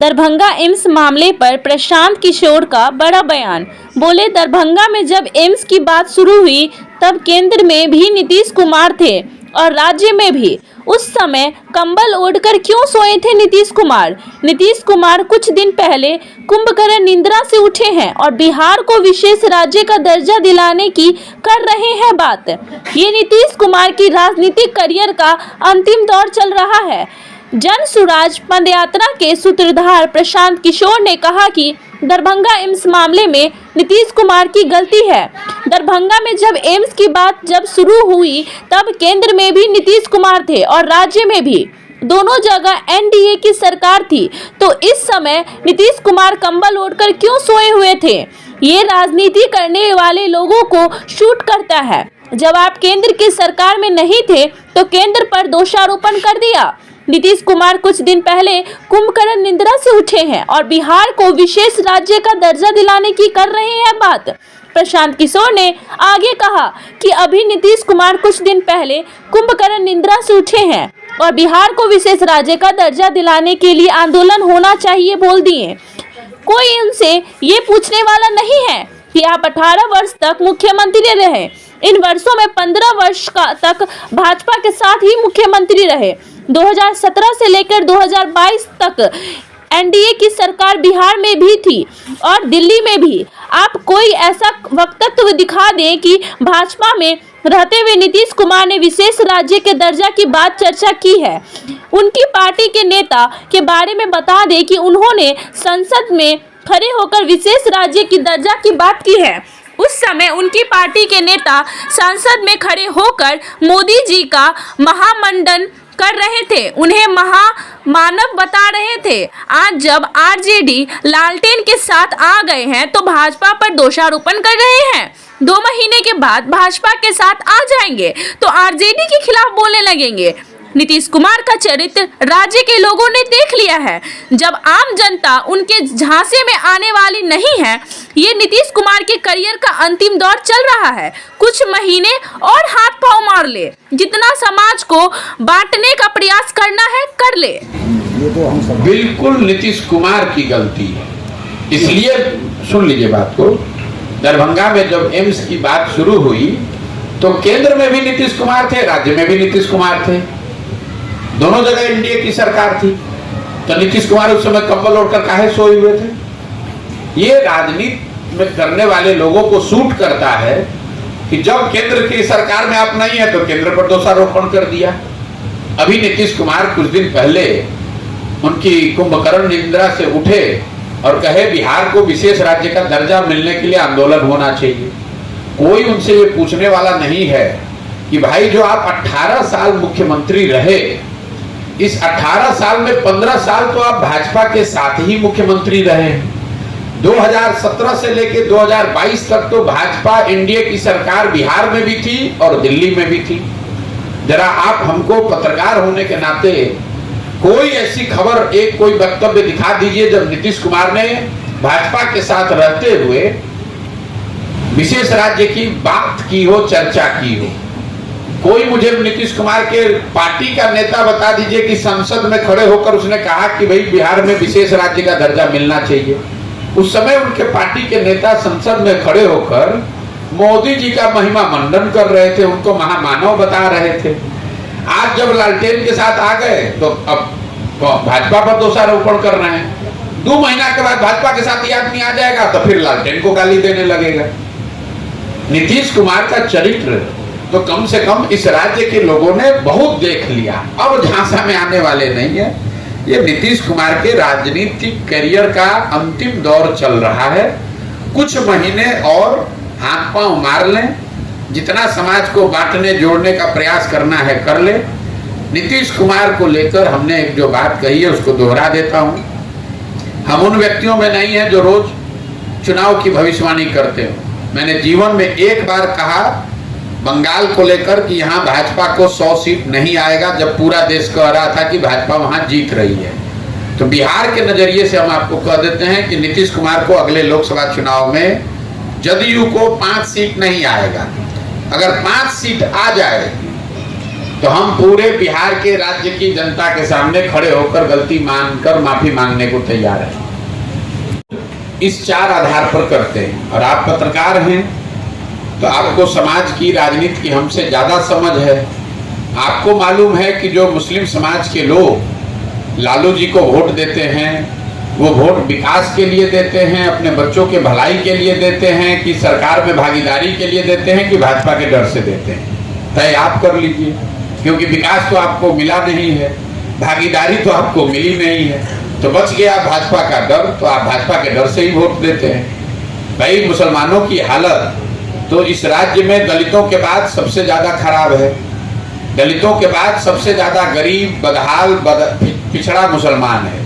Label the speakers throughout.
Speaker 1: Darbhanga AIIMS मामले पर प्रशांत किशोर का बड़ा बयान। बोले, दरभंगा में जब एम्स की बात शुरू हुई तब केंद्र में भी नीतीश कुमार थे और राज्य में भी। उस समय कंबल ओढ़कर क्यों सोए थे नीतीश कुमार? नीतीश कुमार कुछ दिन पहले कुंभकर्ण निंद्रा से उठे हैं और बिहार को विशेष राज्य का दर्जा दिलाने की कर रहे हैं बात। ये नीतीश कुमार की राजनीतिक करियर का अंतिम दौर चल रहा है। जन सुराज पदयात्रा के सूत्रधार प्रशांत किशोर ने कहा कि दरभंगा एम्स मामले में नीतीश कुमार की गलती है। दरभंगा में जब एम्स की बात जब शुरू हुई तब केंद्र में भी नीतीश कुमार थे और राज्य में भी। दोनों जगह एनडीए की सरकार थी, तो इस समय नीतीश कुमार कंबल ओढ़कर क्यों सोए हुए थे? ये राजनीति करने वाले लोगों को शूट करता है। जब आप केंद्र की सरकार में नहीं थे तो केंद्र पर दोषारोपण कर दिया। नीतीश कुमार कुछ दिन पहले कुंभकर्ण निंद्रा से उठे हैं और बिहार को विशेष राज्य का दर्जा दिलाने की कर रहे हैं बात। प्रशांत किशोर ने आगे कहा कि अभी नीतीश कुमार कुछ दिन पहले कुंभकर्ण निंद्रा से उठे हैं और बिहार को विशेष राज्य का दर्जा दिलाने के लिए आंदोलन होना चाहिए बोल दिए। कोई उनसे ये पूछने वाला नहीं है कि आप 18 वर्ष तक मुख्यमंत्री रहे। इन वर्षों में 15 वर्ष तक भाजपा के साथ ही मुख्यमंत्री रहे। 2017 से लेकर 2022 तक एनडीए की सरकार बिहार में भी थी और दिल्ली में भी। आप कोई ऐसा वक्तव्य दिखा दें कि भाजपा में रहते हुए नीतीश कुमार ने विशेष राज्य के दर्जा की बात चर्चा की है। उनकी पार्टी के नेता के बारे में बता दें कि उन्होंने संसद में खड़े होकर विशेष राज्य की दर्जा की बात की है। उस समय उनकी पार्टी के नेता संसद में खड़े होकर मोदी जी का महामंडन कर रहे थे, उन्हें महामानव बता रहे थे। आज जब आरजेडी लालटेन के साथ आ गए हैं तो भाजपा पर दोषारोपण कर रहे हैं। 2 महीने के बाद भाजपा के साथ आ जाएंगे तो आरजेडी के खिलाफ बोलने लगेंगे। नीतीश कुमार का चरित्र राज्य के लोगों ने देख लिया है। जब आम जनता उनके झांसे में आने वाली नहीं है, ये नीतीश कुमार के करियर का अंतिम दौर चल रहा है। कुछ महीने और हाथ पांव मार ले, जितना समाज को बांटने का प्रयास करना है कर ले।
Speaker 2: बिल्कुल नीतीश कुमार की गलती है। इसलिए सुन लीजिए बात को, दरभंगा में जब एम्स की बात शुरू हुई तो केंद्र में भी नीतीश कुमार थे, राज्य में भी नीतीश कुमार थे। दोनों जगह एनडीए की सरकार थी, तो नीतीश कुमार उस समय कंबल ओढ़कर काहे सोए हुए थे? ये राजनीति में करने वाले लोगों को सूट करता है कि जब केंद्र की सरकार में आप नहीं है तो केंद्र पर दोषारोपण कर दिया। अभी नीतीश कुमार कुछ दिन पहले उनकी कुंभकर्ण निंद्रा से उठे और कहे बिहार को विशेष राज्य का दर्जा मिलने के लिए आंदोलन होना चाहिए। कोई उनसे ये पूछने वाला नहीं है कि भाई जो आप 18 साल मुख्यमंत्री रहे, इस 18 साल में 15 साल तो आप भाजपा के साथ ही मुख्यमंत्री रहे। 2017 से लेकर 2022 तक तो भाजपा एनडीए की सरकार बिहार में भी थी और दिल्ली में भी थी। जरा आप हमको पत्रकार होने के नाते कोई ऐसी खबर, एक कोई वक्तव्य दिखा दीजिए जब नीतीश कुमार ने भाजपा के साथ रहते हुए विशेष राज्य की बात की हो, चर्चा की हो। कोई मुझे नीतीश कुमार के पार्टी का नेता बता दीजिए कि संसद में खड़े होकर उसने कहा कि भाई बिहार में विशेष राज्य का दर्जा मिलना चाहिए। उस समय उनके पार्टी के नेता संसद में खड़े होकर मोदी जी का महिमा मंडन कर रहे थे, उनको महामानव बता रहे थे। आज जब लालटेन के साथ आ गए तो अब भाजपा पर दोषारोपण कर रहे हैं। 2 महीना के बाद भाजपा के साथ ये आदमी आ जाएगा तो फिर लालटेन को गाली देने लगेगा। नीतीश कुमार का चरित्र तो कम से कम इस राज्य के लोगों ने बहुत देख लिया, अब झांसा में आने वाले नहीं है। ये नीतीश कुमार के राजनीतिक करियर का अंतिम दौर चल रहा है। कुछ महीने और हाथ पांव मार लें, जितना समाज को बांटने जोड़ने का प्रयास करना है कर ले। नीतीश कुमार को लेकर हमने एक जो बात कही है उसको दोहरा देता हूं। हम उन व्यक्तियों में नहीं है जो रोज चुनाव की भविष्यवाणी करते हो। मैंने जीवन में एक बार कहा बंगाल को लेकर कि यहाँ भाजपा को 100 सीट नहीं आएगा, जब पूरा देश कह रहा था कि भाजपा वहां जीत रही है। तो बिहार के नजरिए से हम आपको कह देते हैं कि नीतीश कुमार को अगले लोकसभा चुनाव में जदयू को 5 सीट नहीं आएगा। अगर 5 सीट आ जाए तो हम पूरे बिहार के राज्य की जनता के सामने खड़े होकर गलती मानकर माफी मांगने को तैयार हैं। इस 4 आधार पर करते हैं। और आप पत्रकार हैं तो आपको समाज की राजनीति की हमसे ज्यादा समझ है। आपको मालूम है कि जो मुस्लिम समाज के लोग लालू जी को वोट देते हैं वो वोट विकास के लिए देते हैं, अपने बच्चों के भलाई के लिए देते हैं, कि सरकार में भागीदारी के लिए देते हैं, कि भाजपा के डर से देते हैं। तय आप कर लीजिए, क्योंकि विकास तो आपको मिला नहीं है, भागीदारी तो आपको मिली नहीं है, तो बच गया भाजपा का डर, तो आप भाजपा के डर से ही वोट देते हैं। भाई मुसलमानों की हालत तो इस राज्य में दलितों के बाद सबसे ज्यादा खराब है। दलितों के बाद सबसे ज्यादा गरीब, बदहाल, पिछड़ा मुसलमान है।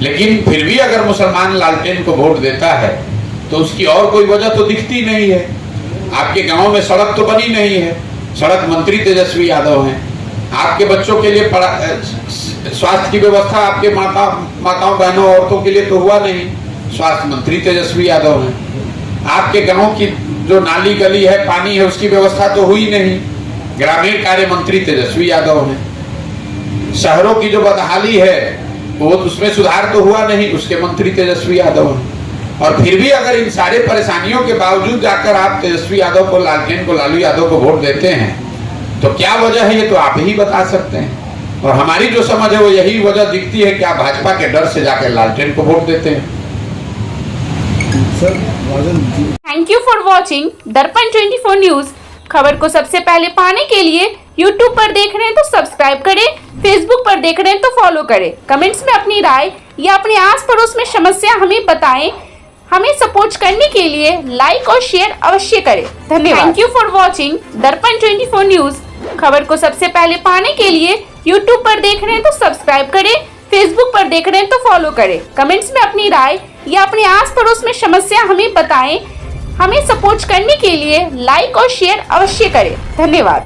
Speaker 2: लेकिन फिर भी अगर मुसलमान लालटेन को वोट देता है तो उसकी और कोई वजह तो दिखती नहीं है। आपके गांव में सड़क तो बनी नहीं है, सड़क मंत्री तेजस्वी यादव हैं। आपके बच्चों के लिए स्वास्थ्य की व्यवस्था आपके माताओं बहनों औरतों के लिए तो हुआ नहीं, स्वास्थ्य मंत्री तेजस्वी यादव हैं। आपके गांव की जो नाली गली है, पानी है, उसकी व्यवस्था तो हुई नहीं, ग्रामीण कार्य मंत्री तेजस्वी यादव हैं। शहरों की जो बदहाली है वो उसमें सुधार तो हुआ नहीं, उसके मंत्री तेजस्वी यादव हैं। और फिर भी अगर इन सारे परेशानियों के बावजूद जाकर आप तेजस्वी यादव को, लालटेन को, लालू यादव को वोट देते हैं तो क्या वजह है, ये तो आप ही बता सकते हैं। और हमारी जो समझ है वो यही वजह दिखती है कि आप भाजपा के डर से जाकर लालटेन को वोट देते हैं।
Speaker 1: थैंक यू फॉर वॉचिंग दर्पण 24 न्यूज। खबर को सबसे पहले पाने के लिए YouTube पर देख रहे हैं तो सब्सक्राइब करें, Facebook पर देख रहे हैं तो फॉलो करें। कमेंट्स में अपनी राय या अपने आस पड़ोस में समस्या हमें बताएं। हमें सपोर्ट करने के लिए लाइक और शेयर अवश्य करें। धन्यवाद। थैंक यू फॉर वॉचिंग दर्पण 24 न्यूज। खबर को सबसे पहले पाने के लिए YouTube पर देख रहे हैं तो सब्सक्राइब करें, Facebook पर देख रहे हैं तो फॉलो करें। कमेंट्स में अपनी राय या अपने आस पड़ोस में समस्या हमें बताएं। हमें सपोर्ट करने के लिए लाइक और शेयर अवश्य करें। धन्यवाद।